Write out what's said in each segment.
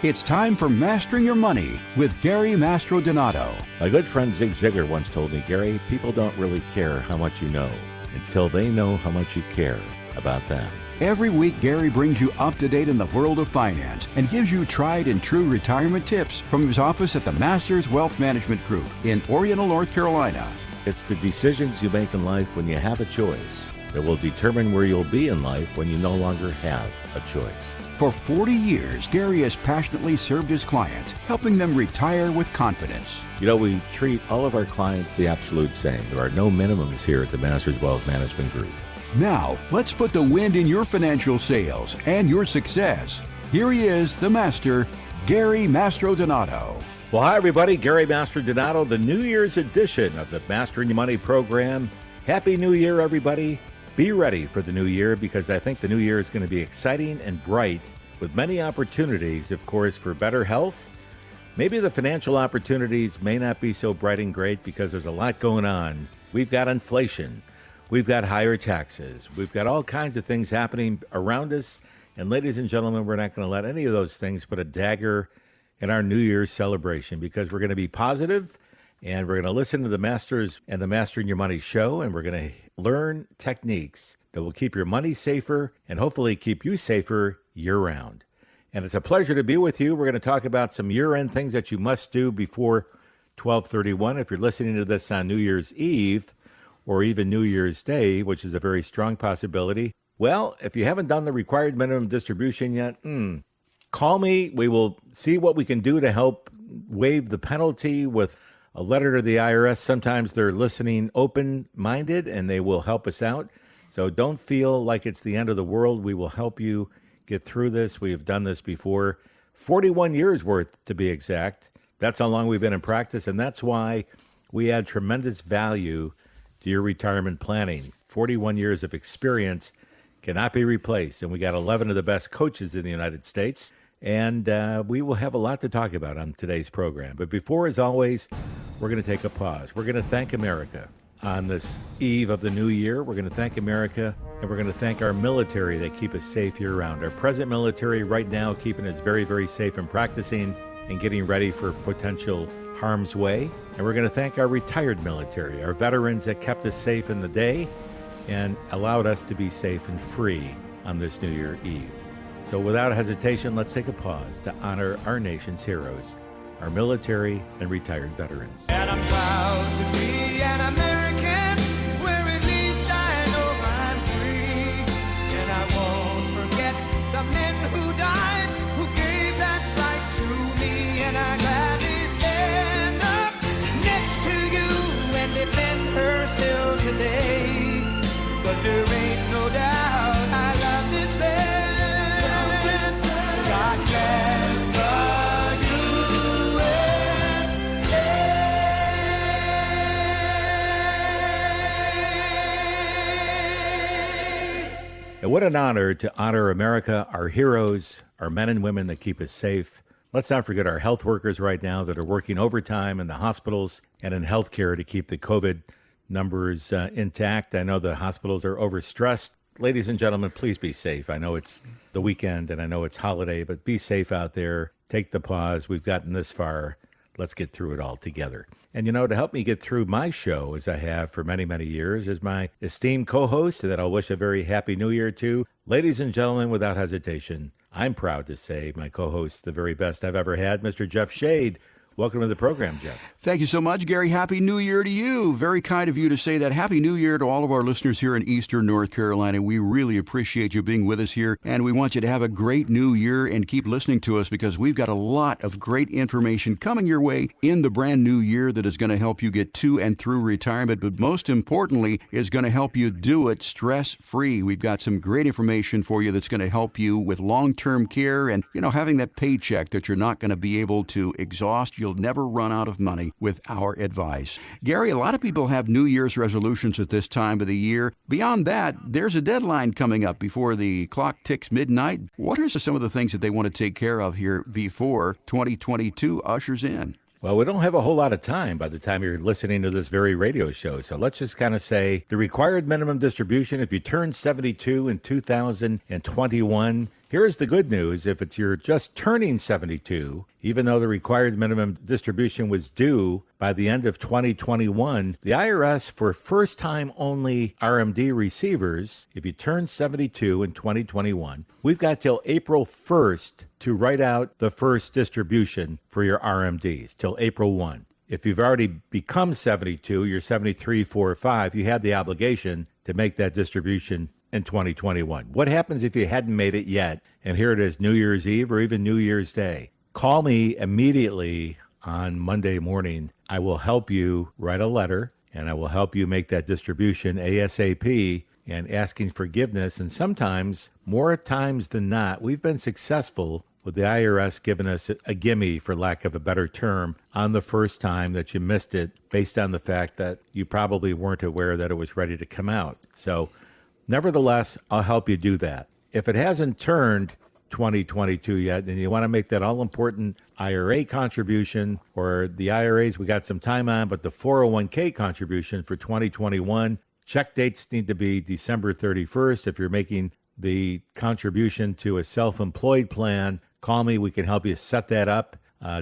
It's time for Mastering Your Money with Gary Mastrodonato. My good friend Zig Ziglar once told me, Gary, people don't really care how much you know until they know how much you care about them. Every week, Gary brings you up to date in the world of finance and gives you tried and true retirement tips from his office at the Masters Wealth Management Group in Oriental, North Carolina. It's the decisions you make in life when you have a choice that will determine where you'll be in life when you no longer have a choice. For 40 years, Gary has passionately served his clients, helping them retire with confidence. You know, we treat all of our clients the absolute same. There are no minimums here at the Masters Wealth Management Group. Now, let's put the wind in your financial sails and your success. Here he is, the master, Gary Mastrodonato. Well, hi, everybody. Gary Mastrodonato, the New Year's edition of the Mastering Your Money program. Happy New Year, everybody. Be ready for the new year because I think the new year is going to be exciting and bright with many opportunities, of course, for better health. Maybe the financial opportunities may not be so bright and great because there's a lot going on. We've got inflation. We've got higher taxes. We've got all kinds of things happening around us. And ladies and gentlemen, we're not going to let any of those things put a dagger in our New Year's celebration because we're going to be positive and we're going to listen to the Masters and the Mastering Your Money show, and we're going to learn techniques that will keep your money safer and hopefully keep you safer year-round. And it's a pleasure to be with you. We're going to talk about some year-end things that you must do before 12/31. If you're listening to this on New Year's Eve or even New Year's Day, which is a very strong possibility, well, if you haven't done the required minimum distribution yet, call me. We will see what we can do to help waive the penalty with a letter to the IRS. Sometimes they're listening open-minded and they will help us out. So don't feel like it's the end of the world. We will help you get through this. We have done this before. 41 years worth to be exact. That's how long we've been in practice, and that's why we add tremendous value to your retirement planning. 41 years of experience cannot be replaced, and we got 11 of the best coaches in the United States. And we will have a lot to talk about on today's program. But before, as always, we're going to take a pause. We're going to thank America on this eve of the new year. We're going to thank America, and we're going to thank our military that keep us safe year-round. Our present military right now keeping us very, very safe and practicing and getting ready for potential harm's way. And we're going to thank our retired military, our veterans that kept us safe in the day and allowed us to be safe and free on this New Year Eve. So without hesitation, let's take a pause to honor our nation's heroes, our military and retired veterans. And I'm proud to be an American, where at least I know I'm free. And I won't forget the men who died, who gave that right to me. And I gladly stand up next to you and defend her still today. 'Cause there ain't no doubt I love this land. God bless the USA. And what an honor to honor America, our heroes, our men and women that keep us safe. Let's not forget our health workers right now that are working overtime in the hospitals and in healthcare to keep the COVID numbers intact. I know the hospitals are overstressed. Ladies and gentlemen, please be safe. I know it's the weekend and I know it's holiday, but be safe out there. Take the pause. We've gotten this far. Let's get through it all together. And, you know, to help me get through my show, as I have for many, many years, is my esteemed co-host that I'll wish a very happy new year to. Ladies and gentlemen, without hesitation, I'm proud to say my co-host, the very best I've ever had, Mr. Jeff Shade. Welcome to the program, Jeff. Thank you so much, Gary. Happy New Year to you. Very kind of you to say that. Happy New Year to all of our listeners here in Eastern North Carolina. We really appreciate you being with us here, and we want you to have a great new year and keep listening to us because we've got a lot of great information coming your way in the brand new year that is going to help you get to and through retirement, but most importantly is going to help you do it stress-free. We've got some great information for you that's going to help you with long-term care and, you know, having that paycheck that you're not going to be able to exhaust. You'll never run out of money with our advice. Gary, a lot of people have New Year's resolutions at this time of the year. Beyond that, there's a deadline coming up before the clock ticks midnight. What are some of the things that they want to take care of here before 2022 ushers in? Well, we don't have a whole lot of time by the time you're listening to this very radio show. So let's just kind of say the required minimum distribution, if you turn 72 in 2021, Here's the good news. If you're just turning 72, even though the required minimum distribution was due by the end of 2021, the IRS, for first-time only RMD receivers, if you turn 72 in 2021, we've got till April 1st to write out the first distribution for your RMDs, till April 1. If you've already become 72, you're 73, 4, or 5, you had the obligation to make that distribution in 2021. What happens if you hadn't made it yet, and here it is New Year's Eve or even New Year's Day? Call me immediately on Monday morning. I will help you write a letter, and I will help you make that distribution ASAP and asking forgiveness. And sometimes, more times than not, we've been successful with the IRS giving us a gimme, for lack of a better term, on the first time that you missed it, based on the fact that you probably weren't aware that it was ready to come out. So, nevertheless, I'll help you do that. If it hasn't turned 2022 yet, and you want to make that all-important IRA contribution, or the IRAs we got some time on, but the 401k contribution for 2021, check dates need to be December 31st. If you're making the contribution to a self-employed plan, call me. We can help you set that up.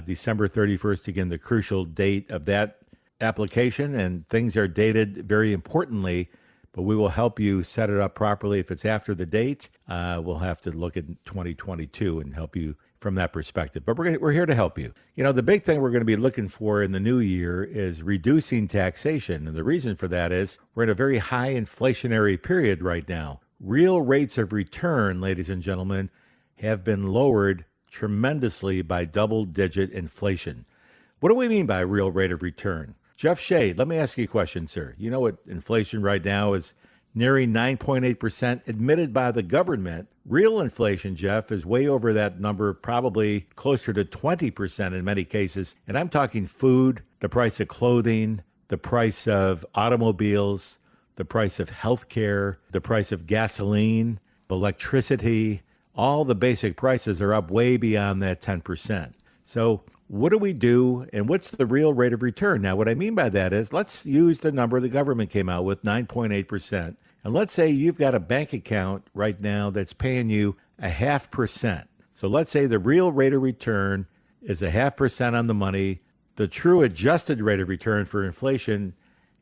December 31st, again, the crucial date of that application, and things are dated very importantly, but we will help you set it up properly. If it's after the date, we'll have to look at 2022 and help you from that perspective. But we're here to help you. You know, the big thing we're going to be looking for in the new year is reducing taxation. And the reason for that is we're in a very high inflationary period right now. Real rates of return, ladies and gentlemen, have been lowered tremendously by double-digit inflation. What do we mean by real rate of return? Jeff Shade, let me ask you a question, sir. You know what inflation right now is nearing 9.8% admitted by the government. Real inflation, Jeff, is way over that number, probably closer to 20% in many cases. And I'm talking food, the price of clothing, the price of automobiles, the price of health care, the price of gasoline, electricity. All the basic prices are up way beyond that 10%. So what do we do, and what's the real rate of return? Now, what I mean by that is, let's use the number the government came out with, 9.8%. And let's say you've got a bank account right now that's paying you 0.5%. So let's say the real rate of return is 0.5% on the money. The true adjusted rate of return for inflation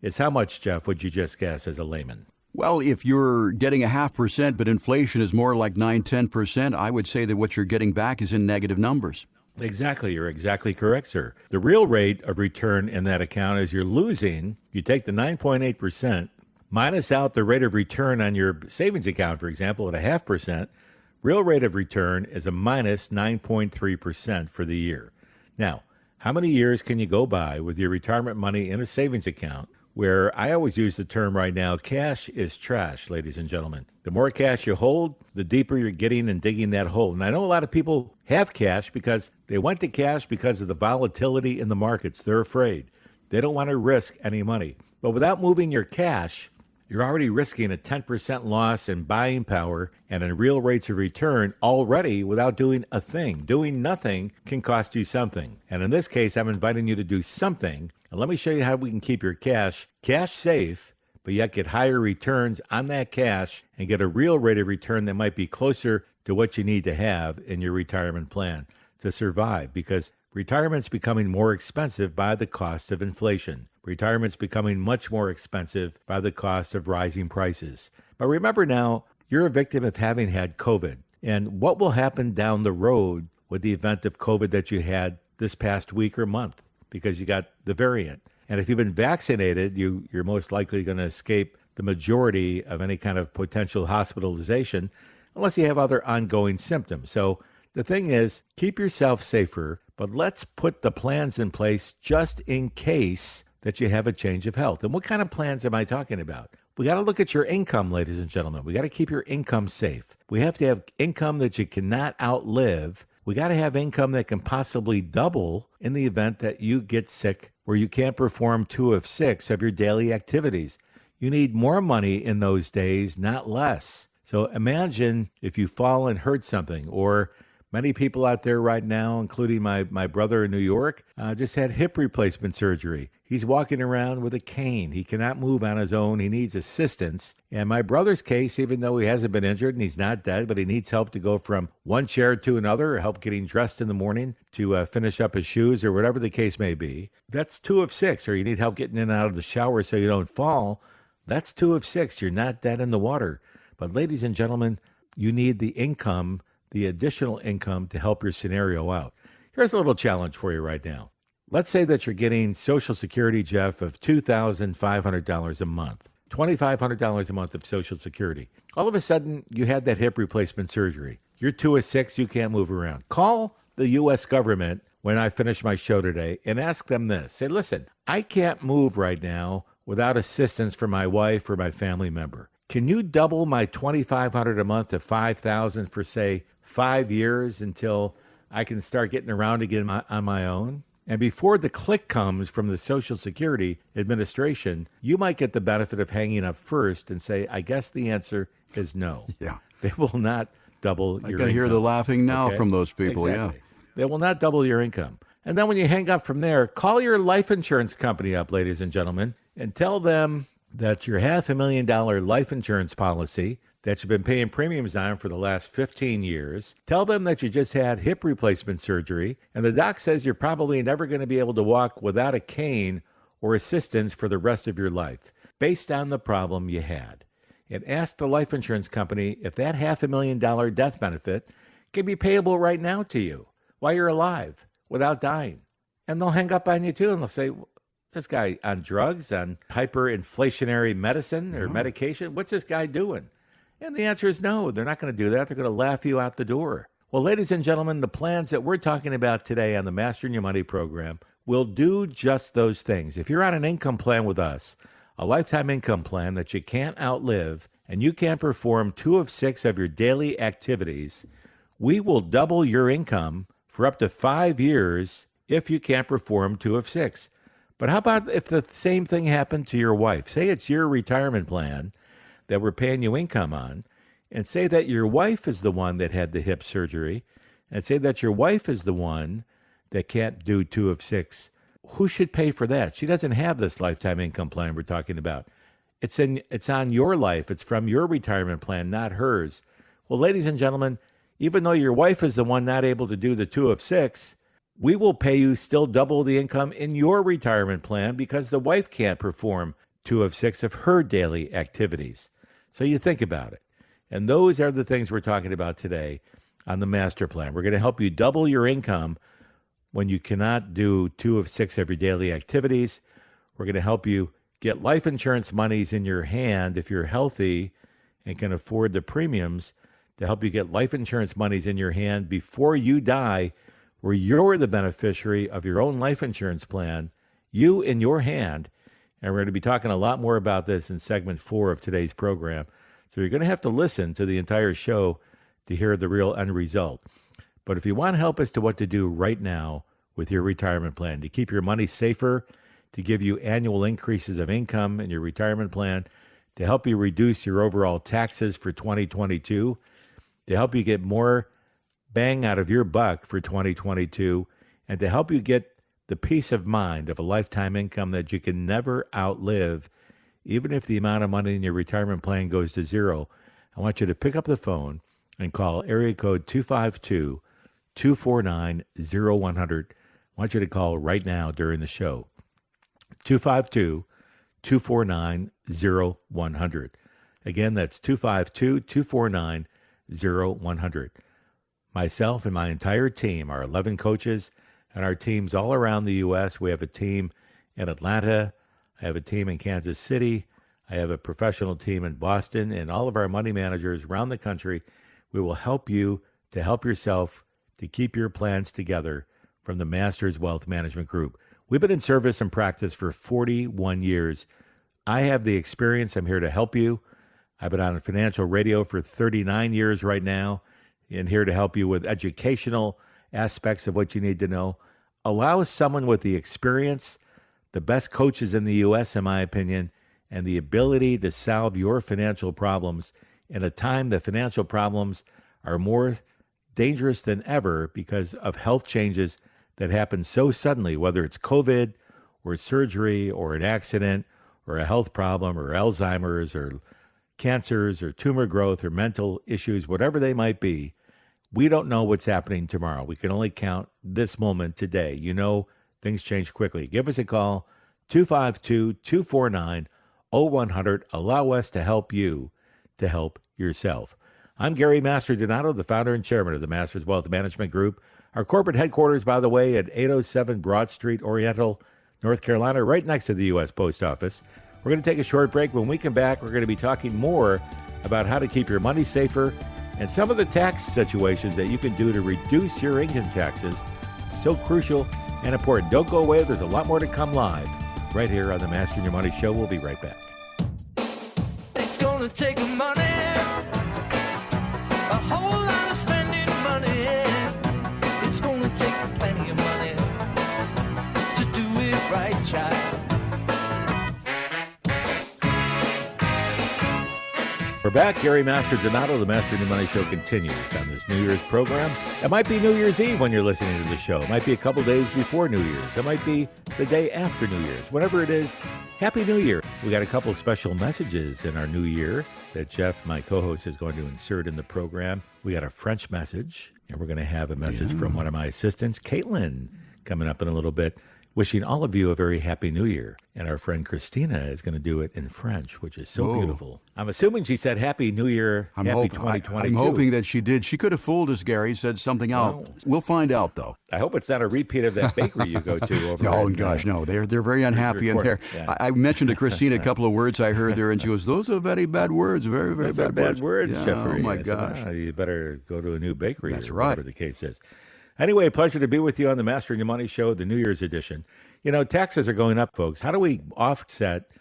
is how much, Jeff, would you just guess as a layman? Well, if you're getting 0.5%, but inflation is more like 9-10%, I would say that what you're getting back is in negative numbers. Exactly. You're exactly correct, sir. The real rate of return in that account is you're losing. You take the 9.8%, minus out the rate of return on your savings account, for example, at 0.5%. Real rate of return is a minus 9.3% for the year. Now, how many years can you go by with your retirement money in a savings account where I always use the term right now, cash is trash, ladies and gentlemen. The more cash you hold, the deeper you're getting and digging that hole. And I know a lot of people have cash because they went to cash because of the volatility in the markets. They're afraid. They don't want to risk any money. But without moving your cash, you're already risking a 10% loss in buying power and in real rates of return already without doing a thing. Doing nothing can cost you something. And in this case, I'm inviting you to do something. And let me show you how we can keep your cash safe, but yet get higher returns on that cash and get a real rate of return that might be closer to what you need to have in your retirement plan to survive, because retirement's becoming more expensive by the cost of inflation. Retirement's becoming much more expensive by the cost of rising prices. But remember now, you're a victim of having had COVID. And what will happen down the road with the event of COVID that you had this past week or month? Because you got the variant. And if you've been vaccinated, you're most likely going to escape the majority of any kind of potential hospitalization unless you have other ongoing symptoms. So the thing is, keep yourself safer, but let's put the plans in place just in case that you have a change of health. And what kind of plans am I talking about? We got to look at your income, ladies and gentlemen. We got to keep your income safe. We have to have income that you cannot outlive. We got to have income that can possibly double in the event that you get sick where you can't perform 2 of 6 of your daily activities. You need more money in those days, not less. So imagine if you fall and hurt something, or Many people out there right now, including my brother in New York, just had hip replacement surgery. He's walking around with a cane. He cannot move on his own. He needs assistance. And my brother's case, even though he hasn't been injured and he's not dead, but he needs help to go from one chair to another, or help getting dressed in the morning to finish up his shoes or whatever the case may be. That's 2 of 6. Or you need help getting in and out of the shower so you don't fall. That's 2 of 6. You're not dead in the water. But ladies and gentlemen, you need the income, the additional income to help your scenario out. Here's a little challenge for you right now. Let's say that you're getting Social Security, Jeff, of $2,500 a month, $2,500 a month of Social Security. All of a sudden, you had that hip replacement surgery. You're 2 of 6, you can't move around. Call the U.S. government when I finish my show today and ask them this. Say, listen, I can't move right now without assistance from my wife or my family member. Can you double my $2,500 a month to $5,000 for, say, 5 years until I can start getting around again on my own? And before the click comes from the Social Security Administration, you might get the benefit of hanging up first and say, I guess the answer is no. Yeah. They will not double your income. I can hear the laughing now from those people, Exactly. They will not double your income. And then when you hang up from there, call your life insurance company up, ladies and gentlemen, and tell them that your $500,000 life insurance policy that you've been paying premiums on for the last 15 years. Tell them that you just had hip replacement surgery, and the doc says you're probably never going to be able to walk without a cane or assistance for the rest of your life, based on the problem you had. And ask the life insurance company if that $500,000 death benefit can be payable right now to you while you're alive without dying. And they'll hang up on you too, and they'll say, this guy on drugs, on hyperinflationary medicine or medication? What's this guy doing? And the answer is no, they're not going to do that. They're going to laugh you out the door. Well, ladies and gentlemen, the plans that we're talking about today on the Mastering Your Money program will do just those things. If you're on an income plan with us, a lifetime income plan that you can't outlive, and you can't perform 2 of 6 of your daily activities, we will double your income for up to 5 years if you can't perform 2 of 6. But how about if the same thing happened to your wife? Say it's your retirement plan that we're paying you income on, and say that your wife is the one that had the hip surgery, and say that your wife is the one that can't do 2 of 6. Who should pay for that? She doesn't have this lifetime income plan we're talking about. It's on your life. It's from your retirement plan, not hers. Well, ladies and gentlemen, even though your wife is the one not able to do the 2 of 6, we will pay you still double the income in your retirement plan because the wife can't perform 2 of 6 of her daily activities. So you think about it. And those are the things we're talking about today on the master plan. We're going to help you double your income when you cannot do 2 of 6 of your daily activities. We're going to help you get life insurance monies in your hand if you're healthy and can afford the premiums, to help you get life insurance monies in your hand before you die, where you're the beneficiary of your own life insurance plan, you in your hand. And we're going to be talking a lot more about this in segment 4 of today's program. So you're going to have to listen to the entire show to hear the real end result. But if you want help as to what to do right now with your retirement plan, to keep your money safer, to give you annual increases of income in your retirement plan, to help you reduce your overall taxes for 2022, to help you get more bang out of your buck for 2022, and to help you get the peace of mind of a lifetime income that you can never outlive, even if the amount of money in your retirement plan goes to zero, I want you to pick up the phone and call area code 252-249-0100. I want you to call right now during the show. 252-249-0100. Again, that's 252-249-0100. Myself and my entire team, our 11 coaches, and our teams all around the U.S. We have a team in Atlanta. I have a team in Kansas City. I have a professional team in Boston, and all of our money managers around the country. We will help you to help yourself to keep your plans together from the Masters Wealth Management Group. We've been in service and practice for 41 years. I have the experience. I'm here to help you. I've been on financial radio for 39 years right now, and here to help you with educational aspects of what you need to know. Allow someone with the experience, the best coaches in the U.S., in my opinion, and the ability to solve your financial problems in a time that financial problems are more dangerous than ever because of health changes that happen so suddenly, whether it's COVID or surgery or an accident or a health problem or Alzheimer's or cancers or tumor growth or mental issues, whatever they might be. We don't know what's happening tomorrow. We can only count this moment today. You know, things change quickly. Give us a call, 252-249-0100. Allow us to help you to help yourself. I'm Gary Masterdonato, the founder and chairman of the Masters Wealth Management Group. Our corporate headquarters, by the way, at 807 Broad Street, Oriental, North Carolina, right next to the U.S. Post Office. We're going to take a short break. When we come back, we're going to be talking more about how to keep your money safer and some of the tax situations that you can do to reduce your income taxes. So crucial and important. Don't go away. There's a lot more to come live right here on the Mastering Your Money Show. We'll be right back. It's gonna take money, a whole lot of spending money. It's gonna take plenty of money to do it right, child. We're back. Gary Masterdonato, the Mastering Your Money Show continues on this New Year's program. It might be New Year's Eve when you're listening to the show. It might be a couple days before New Year's. It might be the day after New Year's. Whatever it is, Happy New Year. We got a couple of special messages in our new year that Jeff, my co-host, is going to insert in the program. We got a French message, and we're going to have a message from one of my assistants, Caitlin, coming up in a little bit, wishing all of you a very happy New Year. And our friend Christina is going to do it in French, which is so beautiful. I'm assuming she said Happy New Year, Happy 2022. I'm hoping that she did. She could have fooled us, Gary, said something else. We'll find out, though. I hope it's not a repeat of that bakery you go to over Oh, gosh, no. They're very unhappy in there. Yeah. I mentioned to Christina a couple of words I heard there, and she goes, those are very bad words, very, very Those are bad words, Yeah, Jeffrey. oh, my I said, gosh. you better go to a new bakery. That's or right. Whatever the case is. Anyway, pleasure to be with you on the Mastering Your Money Show, the New Year's edition. You know, taxes are going up, folks. How do we offset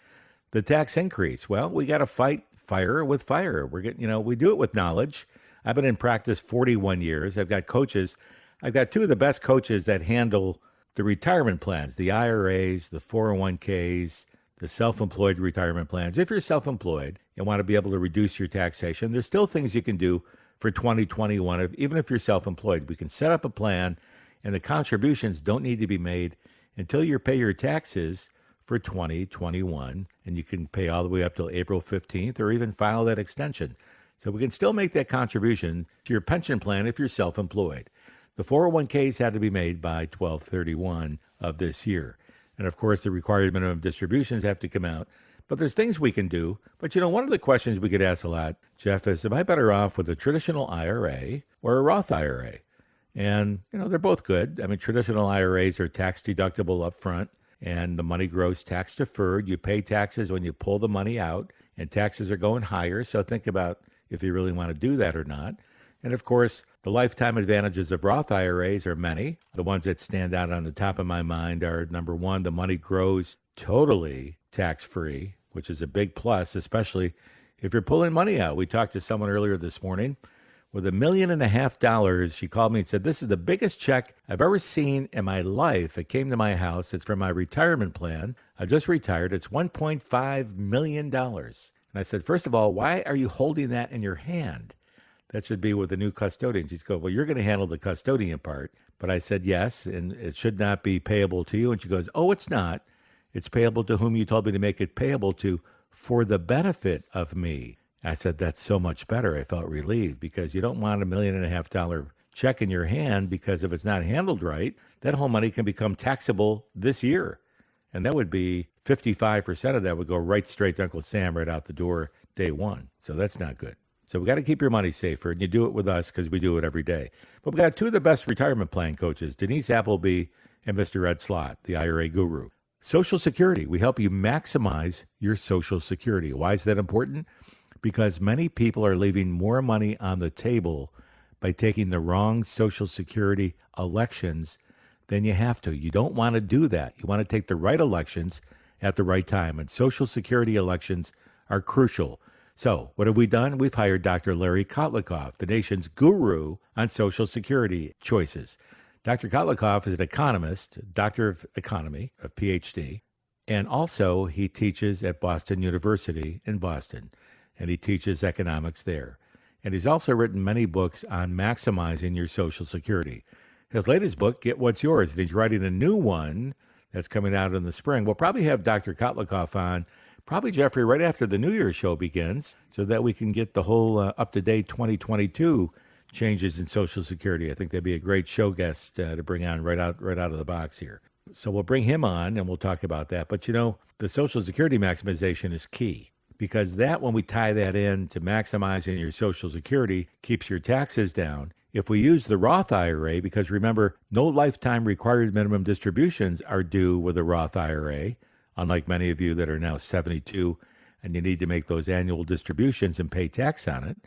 the tax increase? Well, we got to fight fire with fire. We do it with knowledge. I've been in practice 41 years. I've got coaches. I've got two of the best coaches that handle the retirement plans, the IRAs, the 401ks, the self-employed retirement plans. If you're self-employed and want to be able to reduce your taxation, there's still things you can do for 2021. Even if you're self-employed, we can set up a plan, and the contributions don't need to be made until you pay your taxes for 2021, and you can pay all the way up till April 15th or even file that extension. So we can still make that contribution to your pension plan if you're self-employed. The 401ks had to be made by 12/31 of this year. And of course, the required minimum distributions have to come out. But there's things we can do. But one of the questions we get asked a lot, Jeff, is am I better off with a traditional IRA or a Roth IRA? And, they're both good. I mean, traditional IRAs are tax deductible up front, and the money grows tax deferred. You pay taxes when you pull the money out, and taxes are going higher. So think about if you really want to do that or not. And of course, the lifetime advantages of Roth IRAs are many. The ones that stand out on the top of my mind are, number one, the money grows totally tax-free, which is a big plus, especially if you're pulling money out. We talked to someone earlier this morning with $1.5 million. She called me and said, this is the biggest check I've ever seen in my life. It came to my house. It's from my retirement plan. I just retired. It's $1.5 million. And I said, first of all, why are you holding that in your hand? That should be with the new custodian. She's going, well, you're going to handle the custodian part. But I said, yes, and it should not be payable to you. And she goes, oh, it's not. It's payable to whom you told me to make it payable to for the benefit of me. I said, that's so much better. I felt relieved because you don't want $1.5 million check in your hand because if it's not handled right, that whole money can become taxable this year. And that would be 55% of that would go right straight to Uncle Sam right out the door day one. So that's not good. So we got to keep your money safer, and you do it with us because we do it every day. But we got two of the best retirement plan coaches, Denise Appleby and Mr. Ed Slott, the IRA guru. Social Security. We help you maximize your Social Security. Why is that important? Because many people are leaving more money on the table by taking the wrong Social Security elections than you have to. You don't want to do that. You want to take the right elections at the right time. And Social Security elections are crucial. So what have we done? We've hired Dr. Larry Kotlikoff, the nation's guru on Social Security choices. Dr. Kotlikoff is an economist, doctor of economy, a PhD, and also he teaches at Boston University in Boston, and he teaches economics there. and he's also written many books on maximizing your Social Security. His latest book, Get What's Yours, and he's writing a new one that's coming out in the spring. We'll probably have Dr. Kotlikoff on, probably, Jeffrey, right after the New Year's show begins, so that we can get the whole up-to-date 2022 changes in Social Security. I think that'd be a great show guest to bring on right out of the box here. So we'll bring him on, and we'll talk about that. But, the Social Security maximization is key, because that, when we tie that in to maximizing your Social Security, keeps your taxes down. If we use the Roth IRA, because remember, no lifetime required minimum distributions are due with a Roth IRA, unlike many of you that are now 72 and you need to make those annual distributions and pay tax on it.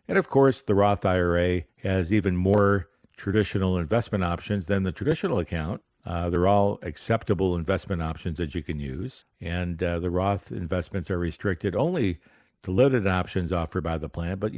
And of course, the Roth IRA has even more traditional investment options than the traditional account. They're all acceptable investment options that you can use. And the Roth investments are restricted only to limited options offered by the plan. But,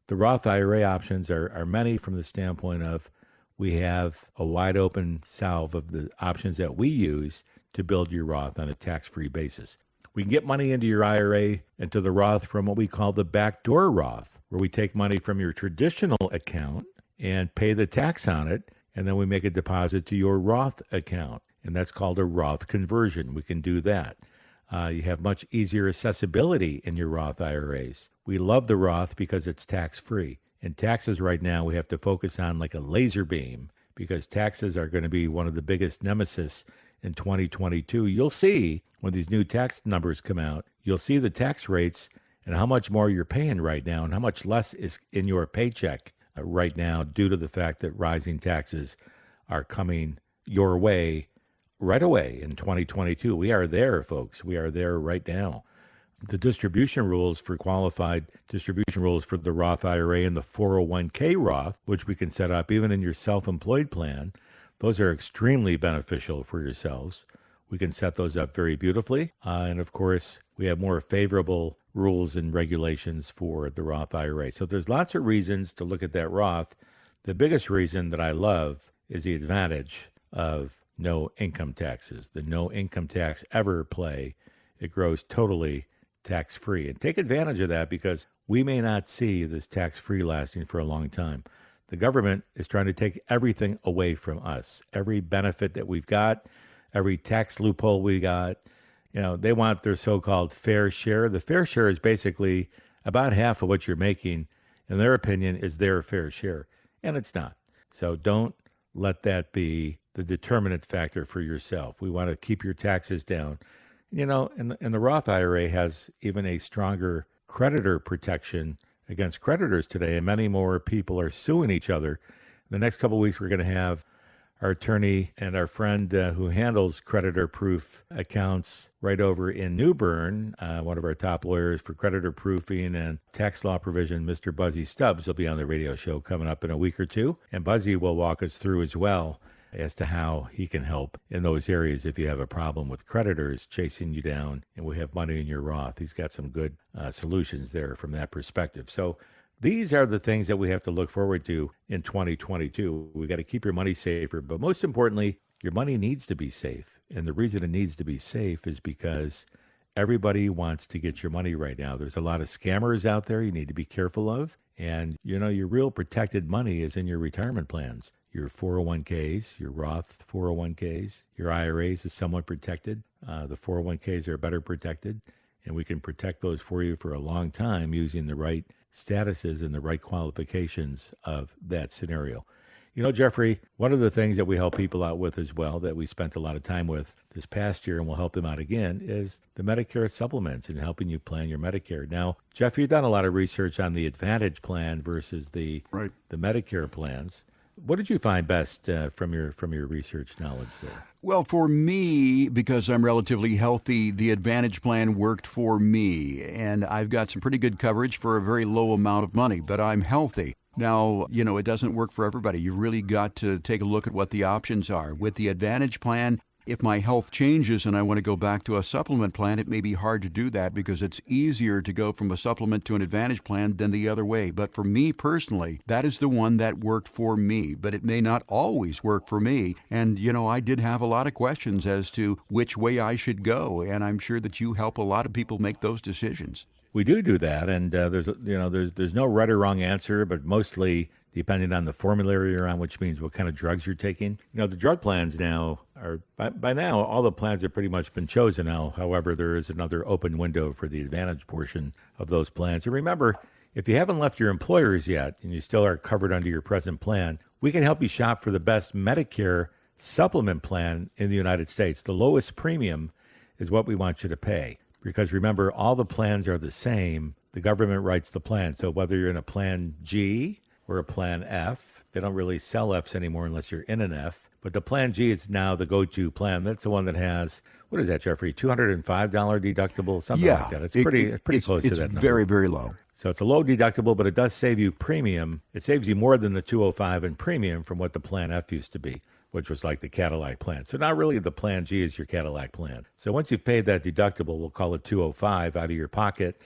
the Roth IRA options are many from the standpoint of we have a wide open salve of the options that we use to build your Roth on a tax-free basis. We can get money into your IRA and to the Roth from what we call the backdoor Roth, where we take money from your traditional account and pay the tax on it, and then we make a deposit to your Roth account, and that's called a Roth conversion. We can do that. You have much easier accessibility in your Roth IRAs. We love the Roth because it's tax-free. And taxes right now we have to focus on like a laser beam, because taxes are going to be one of the biggest nemesis in 2022. You'll see when these new tax numbers come out, you'll see the tax rates and how much more you're paying right now and how much less is in your paycheck right now due to the fact that rising taxes are coming your way right away in 2022. We are there, folks. We are there right now. The distribution rules for qualified distribution rules for the Roth IRA and the 401k Roth, which we can set up even in your self-employed plan, those are extremely beneficial for yourselves. We can set those up very beautifully. And of course, we have more favorable rules and regulations for the Roth IRA. So there's lots of reasons to look at that Roth. The biggest reason that I love is the advantage of no income taxes. The no income tax ever play, it grows totally tax-free. And take advantage of that, because we may not see this tax-free lasting for a long time. The government is trying to take everything away from us. Every benefit that we've got, every tax loophole we got, they want their so-called fair share. The fair share is basically about half of what you're making, in their opinion, is their fair share. And it's not. So don't let that be the determinant factor for yourself. We want to keep your taxes down. And the Roth IRA has even a stronger creditor protection against creditors today, and many more people are suing each other. In the next couple of weeks, we're going to have our attorney and our friend who handles creditor-proof accounts right over in New Bern, one of our top lawyers for creditor proofing and tax law provision, Mr. Buzzy Stubbs, will be on the radio show coming up in a week or two. And Buzzy will walk us through as well as to how he can help in those areas if you have a problem with creditors chasing you down and we have money in your Roth. He's got some good solutions there from that perspective. So these are the things that we have to look forward to in 2022. We got to keep your money safer, but most importantly, your money needs to be safe. And the reason it needs to be safe is because everybody wants to get your money right now. There's a lot of scammers out there you need to be careful of. And, your real protected money is in your retirement plans. Your 401ks, your Roth 401ks, your IRAs is somewhat protected. The 401ks are better protected, and we can protect those for you for a long time using the right statuses and the right qualifications of that scenario. Jeffrey, one of the things that we help people out with as well, that we spent a lot of time with this past year and we'll help them out again, is the Medicare supplements and helping you plan your Medicare. Now, Jeff, you've done a lot of research on the Advantage plan versus the Medicare plans. What did you find best from your research knowledge there? Well, for me, because I'm relatively healthy, the Advantage plan worked for me. And I've got some pretty good coverage for a very low amount of money, but I'm healthy. Now, it doesn't work for everybody. You've really got to take a look at what the options are. With the Advantage plan, if my health changes and I want to go back to a supplement plan, it may be hard to do that because it's easier to go from a supplement to an Advantage plan than the other way. But for me personally, that is the one that worked for me, but it may not always work for me. And, I did have a lot of questions as to which way I should go, and I'm sure that you help a lot of people make those decisions. We do that, and there's no right or wrong answer, but mostly depending on the formulary you're on, which means what kind of drugs you're taking. The drug plans now are, by now, all the plans have pretty much been chosen now. However, there is another open window for the Advantage portion of those plans. And remember, if you haven't left your employers yet and you still are covered under your present plan, we can help you shop for the best Medicare supplement plan in the United States. The lowest premium is what we want you to pay. Because remember, all the plans are the same. The government writes the plan. So whether you're in a plan G or a plan F, they don't really sell Fs anymore unless you're in an F. But the plan G is now the go-to plan. That's the one that has, what is that, Jeffrey? $205 deductible, something like that. It's pretty close to that number. It's very, very low. So it's a low deductible, but it does save you premium. It saves you more than the $205 in premium from what the plan F used to be, which was like the Cadillac plan. So now really the plan G is your Cadillac plan. So once you've paid that deductible, we'll call it $205 out of your pocket,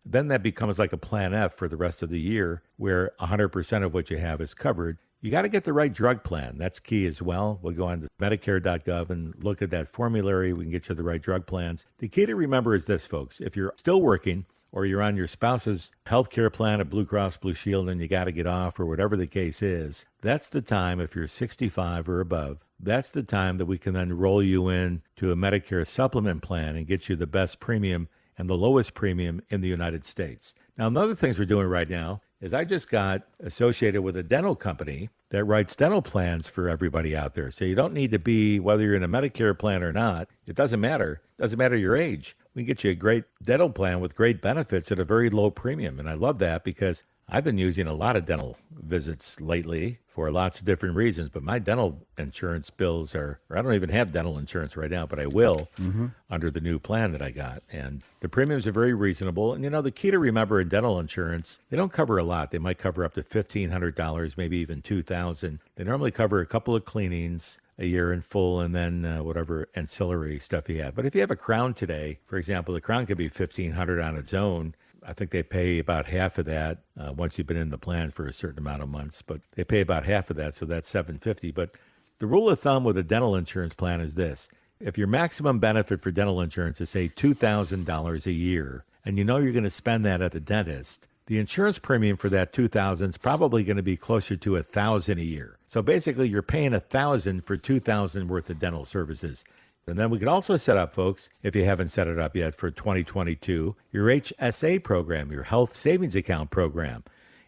then that becomes like a plan F for the rest of the year where 100% of what you have is covered. You got to get the right drug plan. That's key as well. We'll go on to Medicare.gov and look at that formulary. We can get you the right drug plans. The key to remember is this, folks. If you're still working or you're on your spouse's health care plan at Blue Cross Blue Shield and you got to get off or whatever the case is, that's the time, if you're 65 or above, that's the time that we can then roll you in to a Medicare supplement plan and get you the best premium and the lowest premium in the United States. Now, another things we're doing right now is I just got associated with a dental company that writes dental plans for everybody out there. So you don't need to be, whether you're in a Medicare plan or not, it doesn't matter. It doesn't matter your age. We can get you a great dental plan with great benefits at a very low premium. And I love that because I've been using a lot of dental visits lately for lots of different reasons, but my dental insurance bills or I don't even have dental insurance right now, but I will under the new plan that I got. And the premiums are very reasonable. And, the key to remember in dental insurance, they don't cover a lot. They might cover up to $1,500, maybe even $2,000. They normally cover a couple of cleanings a year in full and then whatever ancillary stuff you have. But if you have a crown today, for example, the crown could be $1,500 on its own. I think they pay about half of that once you've been in the plan for a certain amount of months, but they pay about half of that, so that's $750. But the rule of thumb with a dental insurance plan is this. If your maximum benefit for dental insurance is, say, $2,000 a year, and you know you're going to spend that at the dentist, the insurance premium for that $2,000 is probably going to be closer to $1,000 a year. So basically, you're paying $1,000 for $2,000 worth of dental services. And then we can also set up, folks, if you haven't set it up yet for 2022, your HSA program, your Health Savings Account program.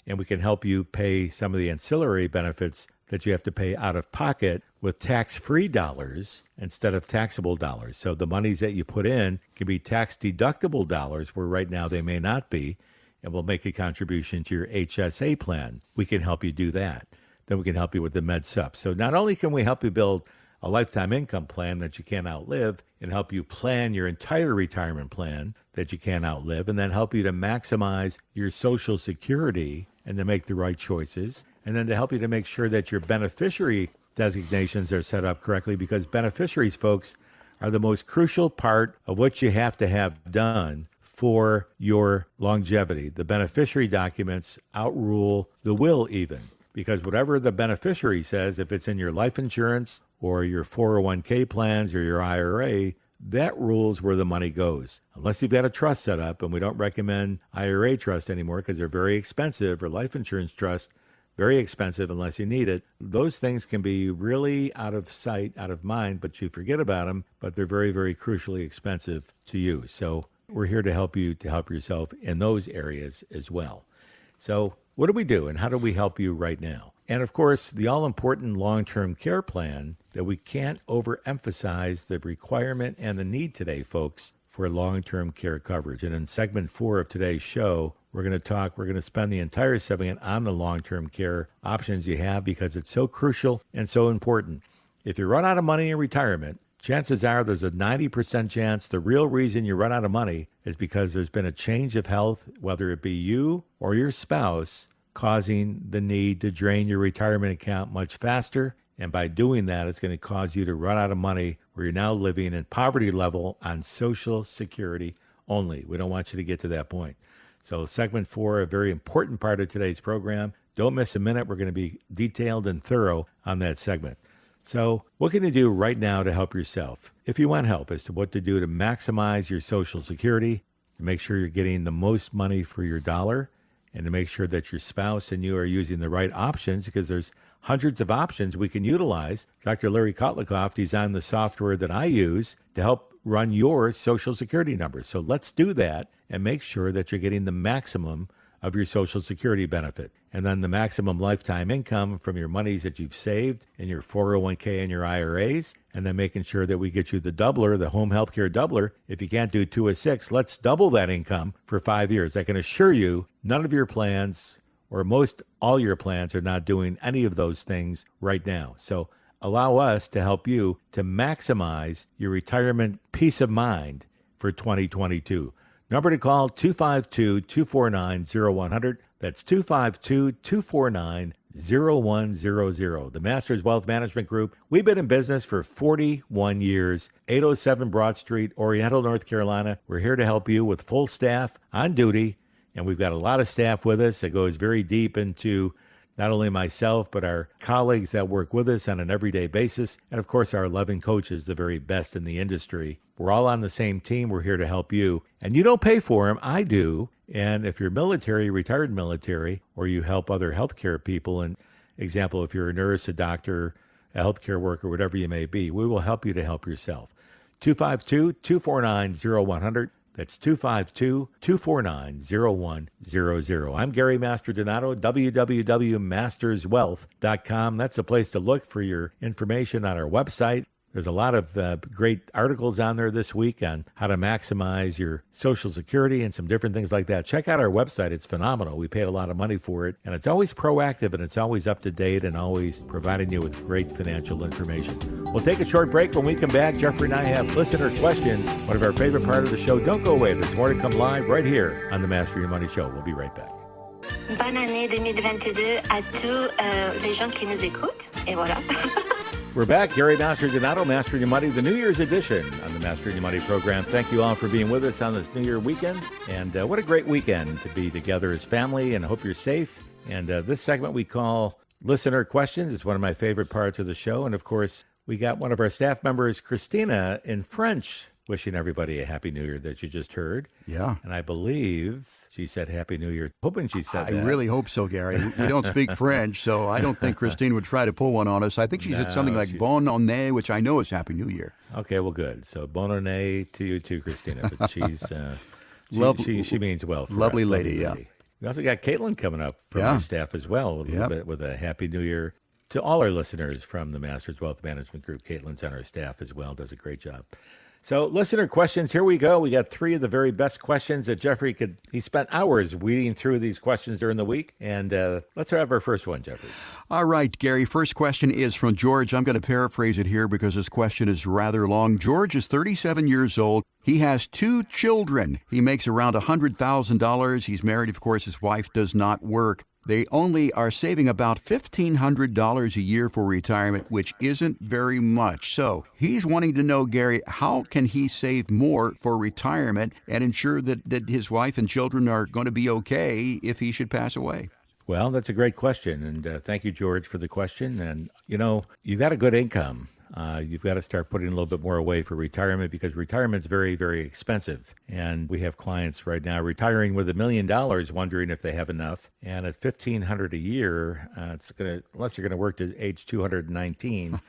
And we can help you pay some of the ancillary benefits that you have to pay out of pocket with tax-free dollars instead of taxable dollars. So the monies that you put in can be tax-deductible dollars, where right now they may not be, and we'll make a contribution to your HSA plan. We can help you do that. Then we can help you with the MedSup. So not only can we help you build a lifetime income plan that you can't outlive and help you plan your entire retirement plan that you can't outlive, and then help you to maximize your Social Security and to make the right choices, and then to help you to make sure that your beneficiary designations are set up correctly, because beneficiaries, folks, are the most crucial part of what you have to have done for your longevity. The beneficiary documents outrule the will even, because whatever the beneficiary says, if it's in your life insurance or your 401k plans or your IRA, that rules where the money goes. Unless you've got a trust set up, and we don't recommend IRA trust anymore because they're very expensive, or life insurance trust, very expensive unless you need it. Those things can be really out of sight, out of mind, but you forget about them, but they're very, very crucially expensive to use. So we're here to help you to help yourself in those areas as well. So what do we do, and how do we help you right now? And of course, the all-important long-term care plan that we can't overemphasize the requirement and the need today, folks, for long-term care coverage. And in segment 4 of today's show, we're going to spend the entire segment on the long-term care options you have, because it's so crucial and so important. If you run out of money in retirement, chances are there's a 90% chance the real reason you run out of money is because there's been a change of health, whether it be you or your spouse, causing the need to drain your retirement account much faster And by doing that, it's going to cause you to run out of money where you're now living in poverty level on Social Security only. We don't want you to get to that point. So segment 4, a very important part of today's program. Don't miss a minute. We're going to be detailed and thorough on that segment. So what can you do right now to help yourself? If you want help as to what to do to maximize your Social Security, to make sure you're getting the most money for your dollar, and to make sure that your spouse and you are using the right options, because there's hundreds of options we can utilize. Dr. Larry Kotlikoff designed the software that I use to help run your Social Security number. So let's do that and make sure that you're getting the maximum of your Social Security benefit. And then the maximum lifetime income from your monies that you've saved in your 401k and your IRAs. And then making sure that we get you the doubler, the home health care doubler. If you can't do 2 of 6, let's double that income for 5 years. I can assure you none of your plans, or most all your plans, are not doing any of those things right now. So allow us to help you to maximize your retirement peace of mind for 2022. Number to call, 252-249-0100. That's 252-249-0100. The Masters Wealth Management Group. We've been in business for 41 years. 807 Broad Street, Oriental, North Carolina. We're here to help you with full staff on duty. And we've got a lot of staff with us that goes very deep into not only myself, but our colleagues that work with us on an everyday basis. And of course, our 11 coaches, the very best in the industry. We're all on the same team. We're here to help you. And you don't pay for them. I do. And if you're military, retired military, or you help other healthcare people, and example, if you're a nurse, a doctor, a healthcare worker, whatever you may be, we will help you to help yourself. 252-249-0100. That's 252-249-0100. I'm Gary Mastrodonato, www.masterswealth.com. That's the place to look for your information on our website. There's a lot of great articles on there this week on how to maximize your Social Security and some different things like that. Check out our website. It's phenomenal. We paid a lot of money for it, and it's always proactive, and it's always up to date, and always providing you with great financial information. We'll take a short break. When we come back, Jeffrey and I have listener questions, one of our favorite part of the show. Don't go away. There's more to come live right here on the Master Your Money Show. We'll be right back. Bonne année 2022 à tous les gens qui nous écoutent. Et voilà. We're back. Gary Mastrodonato, Mastering Your Money, the New Year's edition on the Mastering Your Money program. Thank you all for being with us on this New Year weekend. And what a great weekend to be together as family, and I hope you're safe. And this segment we call Listener Questions. It's one of my favorite parts of the show. And of course, we got one of our staff members, Christina, in French, wishing everybody a Happy New Year that you just heard. Yeah. And I believe she said Happy New Year. Hoping she said that. I really hope so, Gary. We don't speak French, so I don't think Christine would try to pull one on us. I think she said something like Bonne année, which I know is Happy New Year. Okay, well, good. So bonne année to you too, Christina. But she's she means well for lovely us. Lady, yeah. We also got Caitlin coming up from our staff as well, a little bit with a Happy New Year to all our listeners from the Masters Wealth Management Group. Caitlin's on our staff as well, does a great job. So listener questions, here we go. We got 3 of the very best questions that Jeffrey he spent hours weeding through these questions during the week. And let's have our first one, Jeffrey. All right, Gary, first question is from George. I'm going to paraphrase it here because this question is rather long. George is 37 years old. He has 2 children. He makes around $100,000. He's married, of course. His wife does not work. They only are saving about $1,500 a year for retirement, which isn't very much. So he's wanting to know, Gary, how can he save more for retirement and ensure that his wife and children are going to be okay if he should pass away? Well, that's a great question. And thank you, George, for the question. And, you know, you've got a good income. You've got to start putting a little bit more away for retirement, because retirement's very, very expensive. And we have clients right now retiring with $1 million, wondering if they have enough. And at $1,500 a year, unless you're going to work to age 219,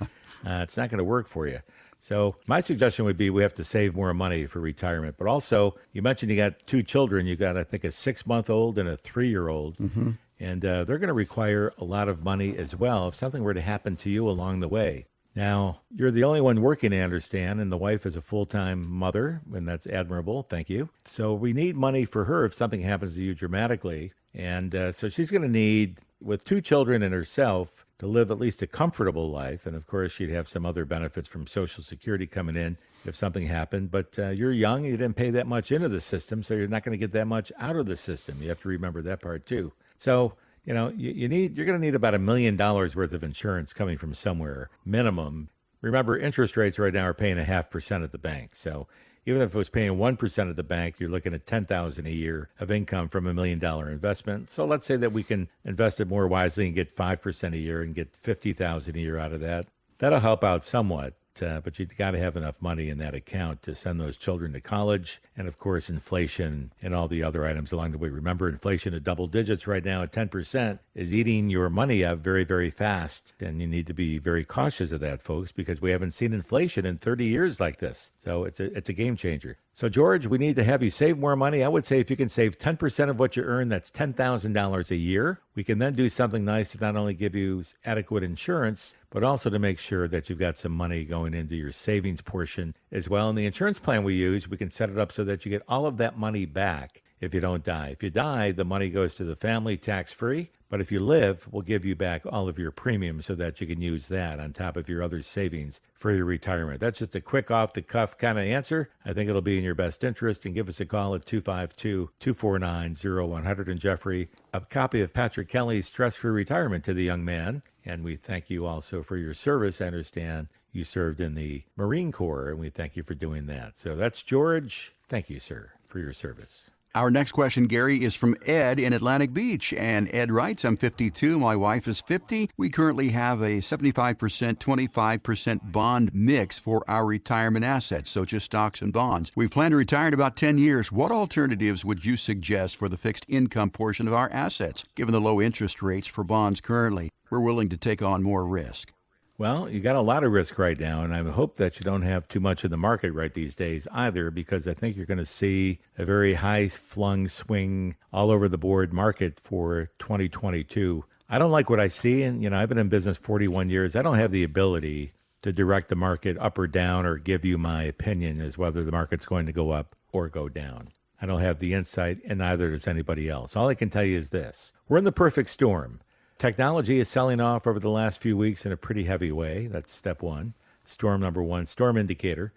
it's not going to work for you. So my suggestion would be we have to save more money for retirement. But also, you mentioned you got 2 children. You got, I think, a 6-month-old and a 3-year-old. Mm-hmm. And they're going to require a lot of money as well if something were to happen to you along the way. Now, you're the only one working, I understand, and the wife is a full-time mother, and that's admirable. Thank you. So we need money for her if something happens to you dramatically. And so she's going to need, with 2 children and herself, to live at least a comfortable life. And, of course, she'd have some other benefits from Social Security coming in if something happened. But you're young. You didn't pay that much into the system, so you're not going to get that much out of the system. You have to remember that part, too. So you're going to need about $1 million worth of insurance coming from somewhere, minimum. Remember, interest rates right now are paying 0.5% at the bank. So even if it was paying 1% at the bank, you're looking at $10,000 a year of income from $1 million investment. So let's say that we can invest it more wisely and get 5% a year and get $50,000 a year out of that. That'll help out somewhat. But you've got to have enough money in that account to send those children to college. And of course, inflation and all the other items along the way. Remember, inflation at double digits right now at 10% is eating your money up very, very fast. And you need to be very cautious of that, folks, because we haven't seen inflation in 30 years like this. So it's a game changer. So, George, we need to have you save more money. I would say if you can save 10% of what you earn, that's $10,000 a year. We can then do something nice to not only give you adequate insurance, but also to make sure that you've got some money going into your savings portion as well. And the insurance plan we use, we can set it up so that you get all of that money back if you don't die. If you die, the money goes to the family tax-free. But if you live, we'll give you back all of your premiums so that you can use that on top of your other savings for your retirement. That's just a quick off-the-cuff kind of answer. I think it'll be in your best interest. And give us a call at 252-249-0100. And Jeffrey, a copy of Patrick Kelly's Stress-Free Retirement to the young man. And we thank you also for your service. I understand you served in the Marine Corps, and we thank you for doing that. So that's George. Thank you, sir, for your service. Our next question, Gary, is from Ed in Atlantic Beach. And Ed writes, I'm 52. My wife is 50. We currently have a 75%, 25% bond mix for our retirement assets, so just stocks and bonds. We plan to retire in about 10 years. What alternatives would you suggest for the fixed income portion of our assets, given the low interest rates for bonds currently? We're willing to take on more risk. Well, you got a lot of risk right now, and I hope that you don't have too much in the market right these days either, because I think you're going to see a very high-flung swing all over the board market for 2022. I don't like what I see, and I've been in business 41 years. I don't have the ability to direct the market up or down or give you my opinion as whether the market's going to go up or go down. I don't have the insight, and neither does anybody else. All I can tell you is this. We're in the perfect storm. Technology is selling off over the last few weeks in a pretty heavy way. That's step one. Storm number one, storm indicator.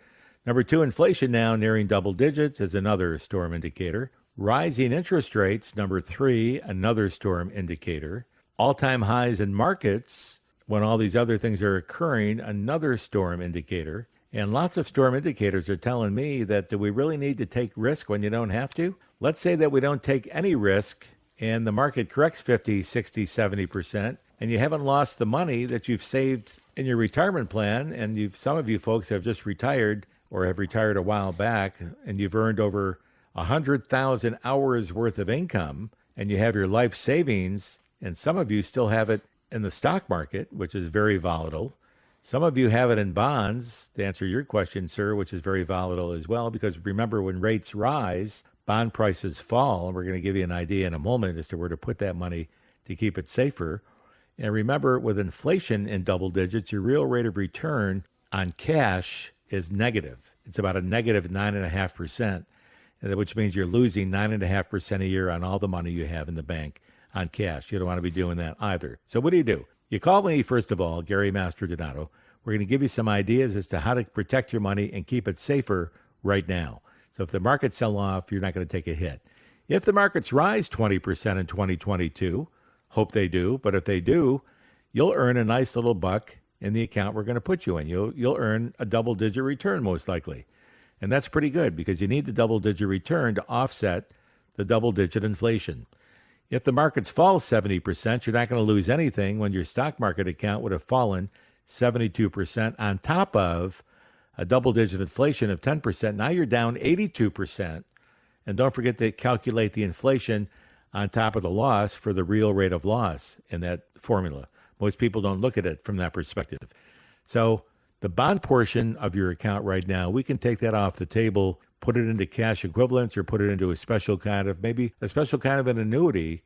Number two, inflation now nearing double digits is another storm indicator. Rising interest rates, number three, another storm indicator. All-time highs in markets, when all these other things are occurring, another storm indicator. And lots of storm indicators are telling me that do we really need to take risk when you don't have to? Let's say that we don't take any risk and the market corrects 50, 60, 70%, and you haven't lost the money that you've saved in your retirement plan, and some of you folks have just retired or have retired a while back, and you've earned over 100,000 hours worth of income, and you have your life savings, and some of you still have it in the stock market, which is very volatile. Some of you have it in bonds, to answer your question, sir, which is very volatile as well, because remember, when rates rise, bond prices fall, and we're going to give you an idea in a moment as to where to put that money to keep it safer. And remember, with inflation in double digits, your real rate of return on cash is negative. It's about a negative 9.5%, which means you're losing 9.5% a year on all the money you have in the bank on cash. You don't want to be doing that either. So what do? You call me, first of all, Gary Mastrodonato. We're going to give you some ideas as to how to protect your money and keep it safer right now. So if the markets sell off, you're not going to take a hit. If the markets rise 20% in 2022, hope they do, but if they do, you'll earn a nice little buck in the account we're going to put you in. You'll earn a double-digit return most likely. And that's pretty good because you need the double-digit return to offset the double-digit inflation. If the markets fall 70%, you're not going to lose anything when your stock market account would have fallen 72% on top of a double-digit inflation of 10%. Now you're down 82%. And don't forget to calculate the inflation on top of the loss for the real rate of loss in that formula. Most people don't look at it from that perspective. So the bond portion of your account right now, we can take that off the table, put it into cash equivalents or put it into a special kind of, maybe a special kind of an annuity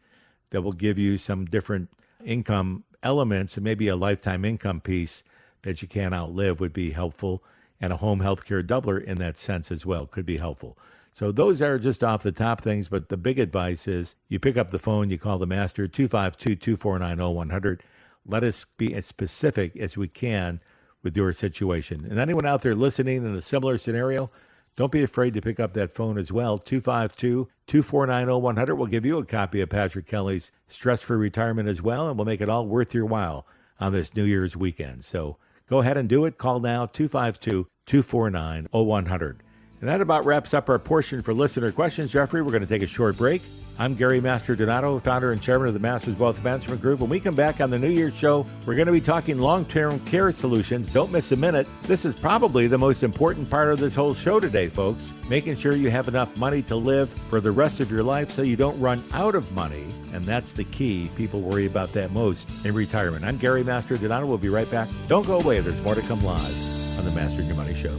that will give you some different income elements, and maybe a lifetime income piece that you can't outlive would be helpful. And a home health care doubler in that sense as well could be helpful. So those are just off the top things, but the big advice is you pick up the phone, you call the master, 252-249-0100. Let us be as specific as we can with your situation. And anyone out there listening in a similar scenario, don't be afraid to pick up that phone as well. 252-249-0100. We'll give you a copy of Patrick Kelly's Stress-Free Retirement as well, and we'll make it all worth your while on this New Year's weekend. So go ahead and do it. Call now, 252-249-0100. And that about wraps up our portion for listener questions. Jeffrey, we're going to take a short break. I'm Gary Masterdonato, founder and chairman of the Masters Wealth Management Group. When we come back on the New Year's show, we're going to be talking long-term care solutions. Don't miss a minute. This is probably the most important part of this whole show today, folks. Making sure you have enough money to live for the rest of your life so you don't run out of money. And that's the key. People worry about that most in retirement. I'm Gary Masterdonato. We'll be right back. Don't go away. There's more to come live on the Mastering Your Money Show.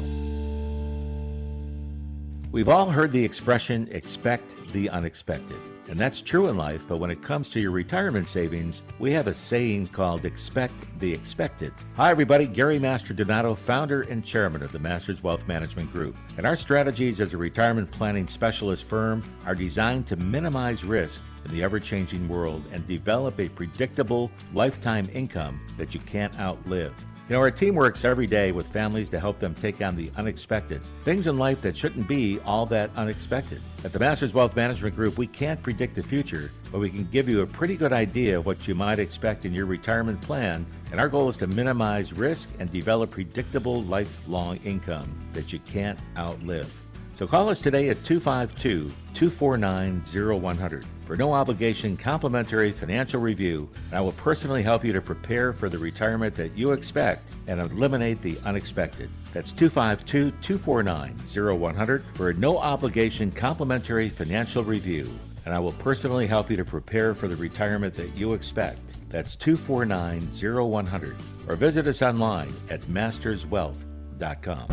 We've all heard the expression, expect the unexpected. And that's true in life, but when it comes to your retirement savings, we have a saying called expect the expected. Hi everybody, Gary Masterdonato, founder and chairman of the Masters Wealth Management Group. And our strategies as a retirement planning specialist firm are designed to minimize risk in the ever-changing world and develop a predictable lifetime income that you can't outlive. You know, our team works every day with families to help them take on the unexpected, things in life that shouldn't be all that unexpected. At the Masters Wealth Management Group, we can't predict the future, but we can give you a pretty good idea of what you might expect in your retirement plan, and our goal is to minimize risk and develop predictable lifelong income that you can't outlive. So call us today at 252-249-0100 for no obligation complimentary financial review, and I will personally help you to prepare for the retirement that you expect and eliminate the unexpected. That's 252-249-0100 for a no obligation complimentary financial review, and I will personally help you to prepare for the retirement that you expect. That's 249-0100, or visit us online at masterswealth.com.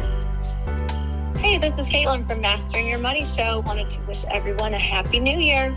Hey, this is Caitlin from Mastering Your Money Show. Wanted to wish everyone a Happy New Year.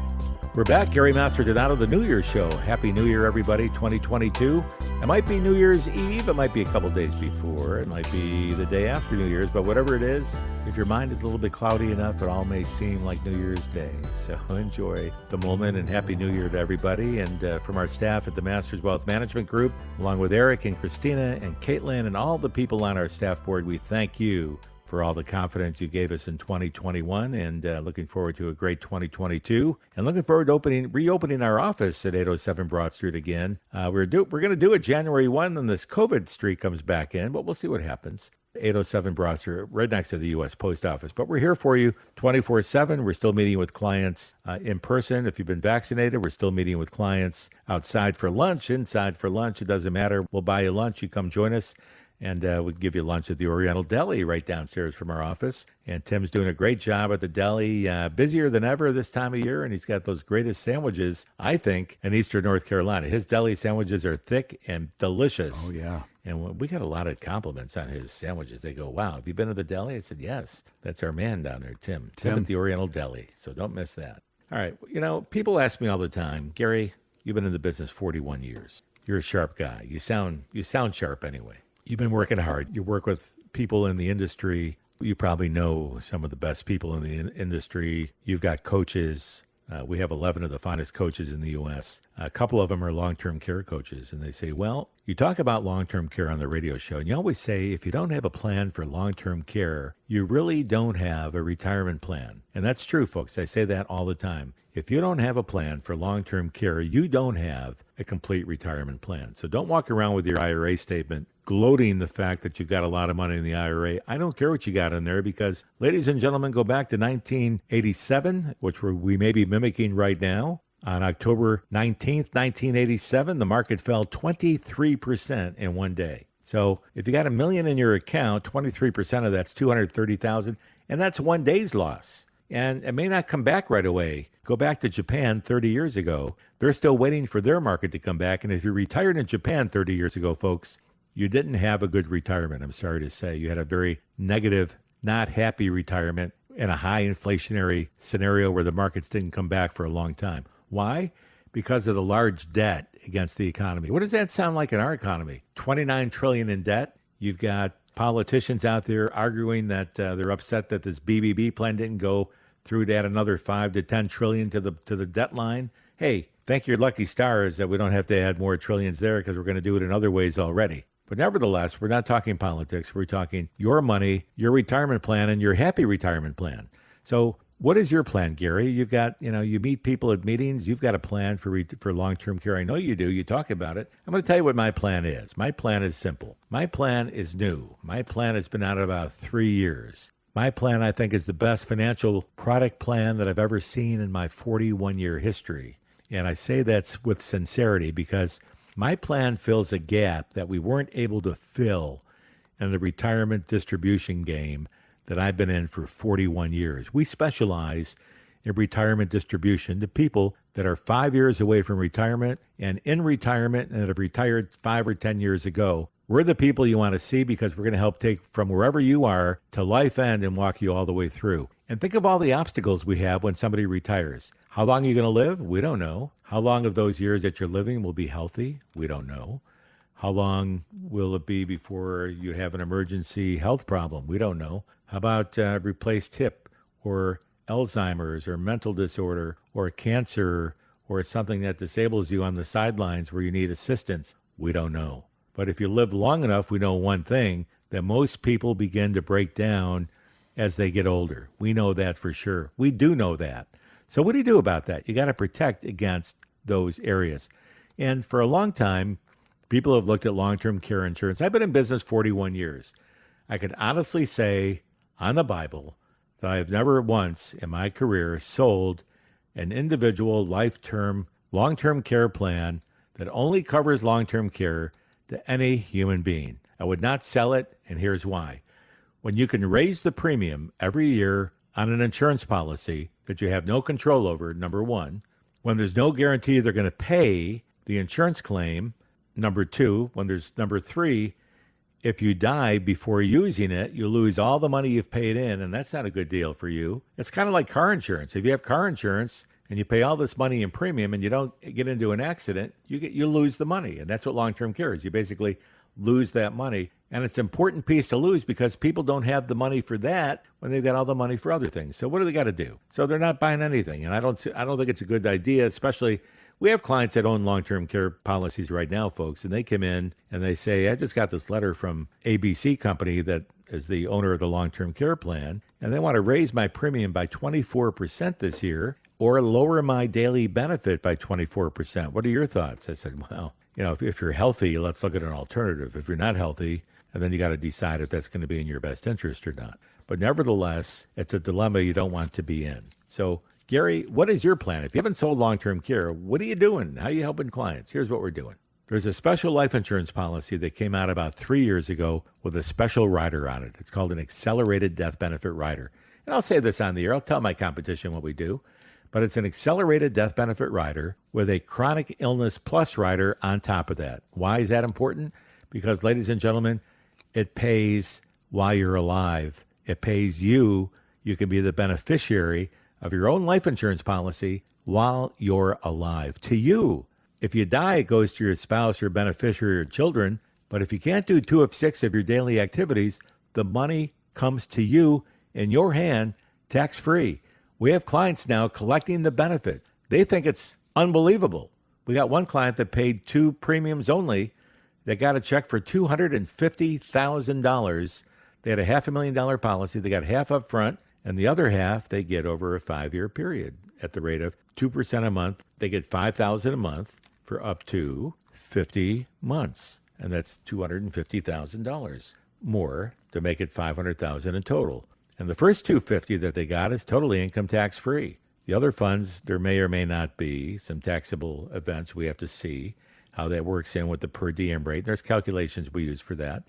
We're back, Gary Masterdonato, the New Year's show. Happy New Year, everybody, 2022. It might be New Year's Eve. It might be a couple days before. It might be the day after New Year's. But whatever it is, if your mind is a little bit cloudy enough, it all may seem like New Year's Day. So enjoy the moment and Happy New Year to everybody. And from our staff at the Masters Wealth Management Group, along with Eric and Christina and Caitlin and all the people on our staff board, we thank you for all the confidence you gave us in 2021, and looking forward to a great 2022, and looking forward to reopening our office at 807 Broad Street again. We're going to do it January 1, and this COVID streak comes back in, but we'll see what happens. 807 Broad Street, right next to the U.S. Post Office. But we're here for you 24/7. We're still meeting with clients in person. If you've been vaccinated, we're still meeting with clients outside for lunch, inside for lunch. It doesn't matter. We'll buy you lunch. You come join us. And we'll give you lunch at the Oriental Deli right downstairs from our office. And Tim's doing a great job at the deli, busier than ever this time of year. And he's got those greatest sandwiches, I think, in Eastern North Carolina. His deli sandwiches are thick and delicious. Oh, yeah. And we got a lot of compliments on his sandwiches. They go, wow, have you been to the deli? I said, yes. That's our man down there, Tim. Tim at the Oriental Deli. So don't miss that. All right. You know, people ask me all the time, Gary, you've been in the business 41 years. You're a sharp guy. You sound sharp anyway. You've been working hard. You work with people in the industry. You probably know some of the best people in the industry. You've got coaches. We have 11 of the finest coaches in the U.S. A couple of them are long-term care coaches. And they say, well, you talk about long-term care on the radio show. And you always say, if you don't have a plan for long-term care, you really don't have a retirement plan. And that's true, folks. I say that all the time. If you don't have a plan for long-term care, you don't have a complete retirement plan. So don't walk around with your IRA statement gloating the fact that you've got a lot of money in the IRA. I don't care what you got in there because, ladies and gentlemen, go back to 1987, which we may be mimicking right now. On October 19th, 1987, the market fell 23% in one day. So if you got $1 million in your account, 23% of that's $230,000, and that's one day's loss. And it may not come back right away. Go back to Japan 30 years ago. They're still waiting for their market to come back. And if you retired in Japan 30 years ago, folks, you didn't have a good retirement, I'm sorry to say. You had a very negative, not happy retirement in a high inflationary scenario where the markets didn't come back for a long time. Why? Because of the large debt against the economy. What does that sound like in our economy? $29 trillion in debt. You've got politicians out there arguing that they're upset that this BBB plan didn't go through to add another 5 to 10 trillion to the debt line. Hey, thank your lucky stars that we don't have to add more trillions there because we're going to do it in other ways already. But nevertheless, we're not talking politics. We're talking your money, your retirement plan, and your happy retirement plan. So what is your plan, Gary? You've got, you meet people at meetings. You've got a plan for long-term care. I know you do. You talk about it. I'm going to tell you what my plan is. My plan is simple. My plan is new. My plan has been out about 3 years. My plan, I think, is the best financial product plan that I've ever seen in my 41-year history. And I say that's with sincerity because my plan fills a gap that we weren't able to fill in the retirement distribution game that I've been in for 41 years. We specialize in retirement distribution to people that are 5 years away from retirement and in retirement and that have retired 5 or 10 years ago. We're the people you want to see because we're going to help take from wherever you are to life end and walk you all the way through. And think of all the obstacles we have when somebody retires. How long are you going to live? We don't know. How long of those years that you're living will be healthy? We don't know. How long will it be before you have an emergency health problem? We don't know. How about replaced hip or Alzheimer's or mental disorder or cancer or something that disables you on the sidelines where you need assistance? We don't know. But if you live long enough, we know one thing, that most people begin to break down as they get older. We know that for sure. We do know that. So what do you do about that? You got to protect against those areas. And for a long time, people have looked at long-term care insurance. I've been in business 41 years. I can honestly say on the Bible that I have never once in my career sold an individual long-term care plan that only covers long-term care to any human being. I would not sell it, and here's why. When you can raise the premium every year on an insurance policy that you have no control over, number one, when there's no guarantee they're going to pay the insurance claim, number two, number three, if you die before using it, you lose all the money you've paid in, and that's not a good deal for you. It's kind of like car insurance. If you have car insurance and you pay all this money in premium and you don't get into an accident, you lose the money. And that's what long-term care is. You basically lose that money. And it's an important piece to lose because people don't have the money for that when they've got all the money for other things. So what do they got to do? So they're not buying anything. And I don't think it's a good idea, especially we have clients that own long-term care policies right now, folks, and they come in and they say, I just got this letter from ABC company that is the owner of the long-term care plan, and they want to raise my premium by 24% this year or lower my daily benefit by 24%. What are your thoughts? I said, well, if you're healthy, let's look at an alternative. If you're not healthy, and then you got to decide if that's going to be in your best interest or not. But nevertheless, it's a dilemma you don't want to be in. So, Gary, what is your plan? If you haven't sold long-term care, what are you doing? How are you helping clients? Here's what we're doing. There's a special life insurance policy that came out about 3 years ago with a special rider on it. It's called an accelerated death benefit rider. And I'll say this on the air. I'll tell my competition what we do. But it's an accelerated death benefit rider with a chronic illness plus rider on top of that. Why is that important? Because, ladies and gentlemen, it pays while you're alive. It pays you. You can be the beneficiary of your own life insurance policy while you're alive. To you. If you die, it goes to your spouse, your beneficiary, or children. But if you can't do 2 of 6 of your daily activities, the money comes to you in your hand, tax-free. We have clients now collecting the benefit. They think it's unbelievable. We got one client that paid 2 premiums only. They got a check for $250,000. They had a $500,000 policy. They got half up front, and the other half they get over a 5-year period at the rate of 2% a month. They get $5,000 a month for up to 50 months, and that's $250,000 more to make it $500,000 in total. And the first $250,000 that they got is totally income tax free. The other funds, there may or may not be some taxable events. We have to see how that works in with the per diem rate. There's calculations we use for that.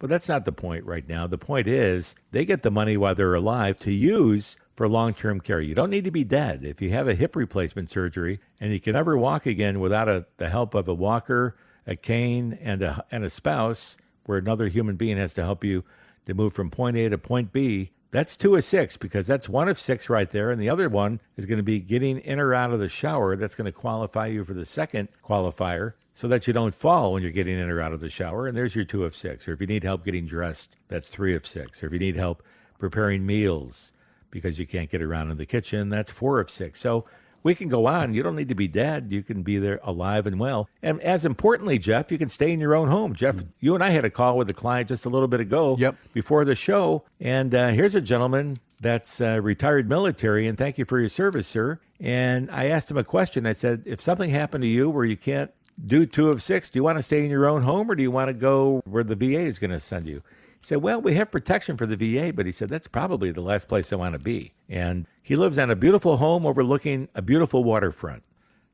But that's not the point right now. The point is they get the money while they're alive to use for long-term care. You don't need to be dead. If you have a hip replacement surgery and you can never walk again without the help of a walker, a cane, and a spouse, where another human being has to help you to move from point A to point B, that's 2 of 6 because that's 1 of 6 right there. And the other one is going to be getting in or out of the shower. That's going to qualify you for the second qualifier so that you don't fall when you're getting in or out of the shower. And there's your 2 of 6. Or if you need help getting dressed, that's 3 of 6. Or if you need help preparing meals because you can't get around in the kitchen, that's 4 of 6. So we can go on. You don't need to be dead. You can be there alive and well. And as importantly, Jeff, you can stay in your own home. Jeff, you and I had a call with a client just a little bit ago before the show. And here's a gentleman that's retired military, and thank you for your service, sir. And I asked him a question. I said, if something happened to you where you can't do 2 of 6, do you want to stay in your own home or do you want to go where the VA is going to send you? He said, well, we have protection for the VA, but he said, that's probably the last place I want to be. And he lives on a beautiful home overlooking a beautiful waterfront.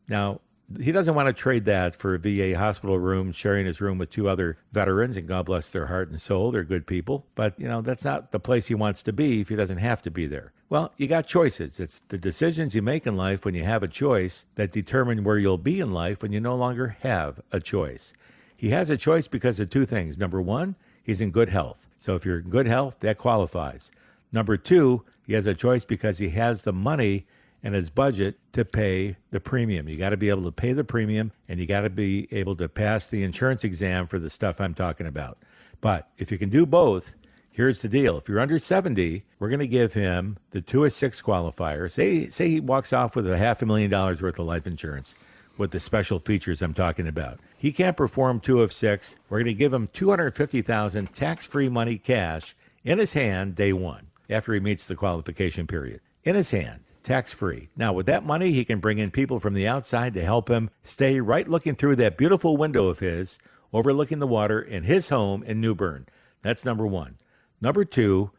Now, he doesn't want to trade that for a VA hospital room, sharing his room with 2 other veterans, and God bless their heart and soul. They're good people. But, that's not the place he wants to be if he doesn't have to be there. Well, you got choices. It's the decisions you make in life when you have a choice that determine where you'll be in life when you no longer have a choice. He has a choice because of 2 things. Number 1, he's in good health. So if you're in good health, that qualifies. Number 2, he has a choice because he has the money in his budget to pay the premium. You got to be able to pay the premium, and you got to be able to pass the insurance exam for the stuff I'm talking about. But if you can do both, here's the deal. If you're under 70, we're going to give him the 2 of 6 qualifier. Say he walks off with $500,000 worth of life insurance with the special features I'm talking about. He can't perform 2 of 6. We're going to give him $250,000 tax-free money cash in his hand day 1 after he meets the qualification period. In his hand, tax-free. Now, with that money, he can bring in people from the outside to help him stay right looking through that beautiful window of his, overlooking the water in his home in New Bern. That's number 1. Number 2,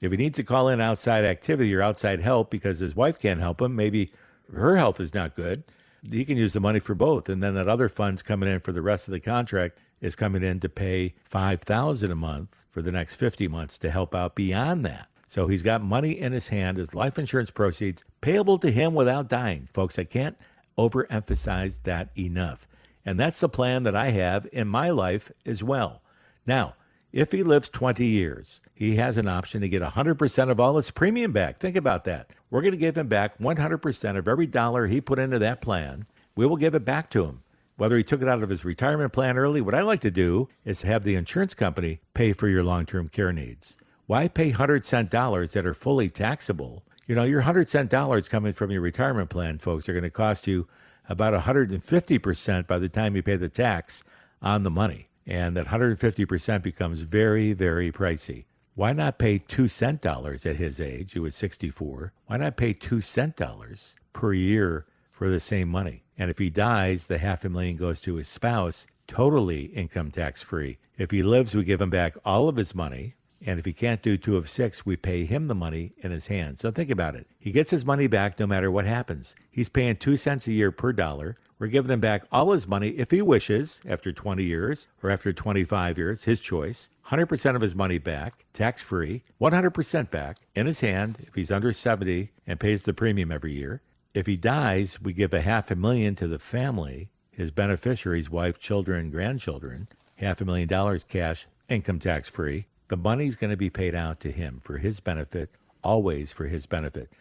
if he needs to call in outside activity or outside help because his wife can't help him, maybe her health is not good, he can use the money for both. And then that other fund's coming in for the rest of the contract is coming in to pay $5,000 a month for the next 50 months to help out beyond that. So he's got money in his hand as life insurance proceeds payable to him without dying. Folks, I can't overemphasize that enough. And that's the plan that I have in my life as well. Now, if he lives 20 years, he has an option to get 100% of all his premium back. Think about that. We're going to give him back 100% of every dollar he put into that plan. We will give it back to him. Whether he took it out of his retirement plan early, what I like to do is have the insurance company pay for your long-term care needs. Why pay 100-cent dollars that are fully taxable? Your 100-cent dollars coming from your retirement plan, folks, are going to cost you about 150% by the time you pay the tax on the money. And that 150% becomes very, very pricey. Why not pay 2-cent dollars at his age? He was 64. Why not pay 2-cent dollars per year for the same money? And if he dies, the $500,000 goes to his spouse, totally income tax free. If he lives, we give him back all of his money. And if he can't do 2 of 6, we pay him the money in his hand. So think about it. He gets his money back no matter what happens. He's paying 2 cents a year per dollar. We're giving him back all his money if he wishes after 20 years or after 25 years, his choice. 100% of his money back, tax-free, 100% back in his hand if he's under 70 and pays the premium every year. If he dies, we give $500,000 to the family, his beneficiaries, wife, children, grandchildren, $500,000 cash, income tax-free. The money's going to be paid out to him for his benefit, always for his benefit.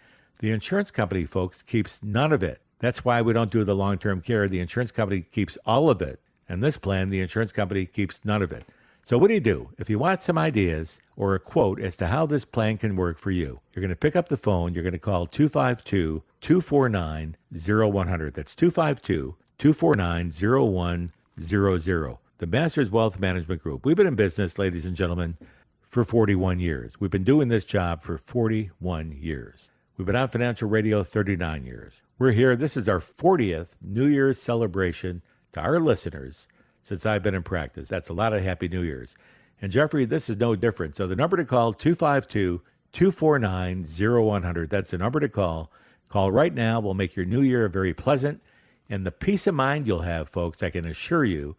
The insurance company, folks, keeps none of it. That's why we don't do the long-term care. The insurance company keeps all of it. And this plan, the insurance company keeps none of it. So what do? If you want some ideas or a quote as to how this plan can work for you, you're going to pick up the phone. You're going to call 252-249-0100. That's 252-249-0100. The Masters Wealth Management Group. We've been in business, ladies and gentlemen, for 41 years. We've been doing this job for 41 years. We've been on Financial Radio 39 years. We're here. This is our 40th New Year's celebration to our listeners since I've been in practice. That's a lot of Happy New Year's. And Jeffrey, this is no different. So the number to call, 252-249-0100. That's the number to call. Call right now. We'll make your new year very pleasant. And the peace of mind you'll have, folks, I can assure you,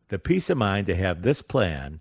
the peace of mind to have this plan.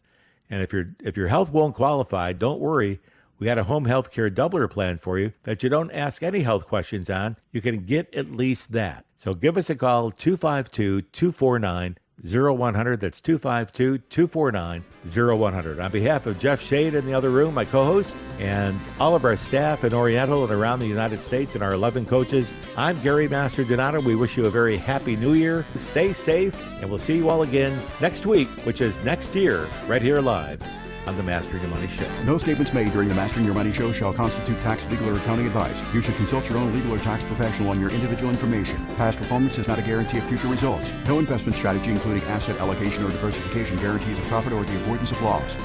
And if your health won't qualify, don't worry. We got a home health care doubler plan for you that you don't ask any health questions on. You can get at least that. So give us a call, 252-249-0100. That's 252-249-0100. On behalf of Jeff Shade in the other room, my co-host, and all of our staff in Oriental and around the United States and our 11 coaches, I'm Gary Mastrodonato. We wish you a very happy new year. Stay safe, and we'll see you all again next week, which is next year, right here live on the Mastering Your Money Show. No statements made during the Mastering Your Money Show shall constitute tax, legal, or accounting advice. You should consult your own legal or tax professional on your individual information. Past performance is not a guarantee of future results. No investment strategy, including asset allocation or diversification, guarantees a profit or the avoidance of loss.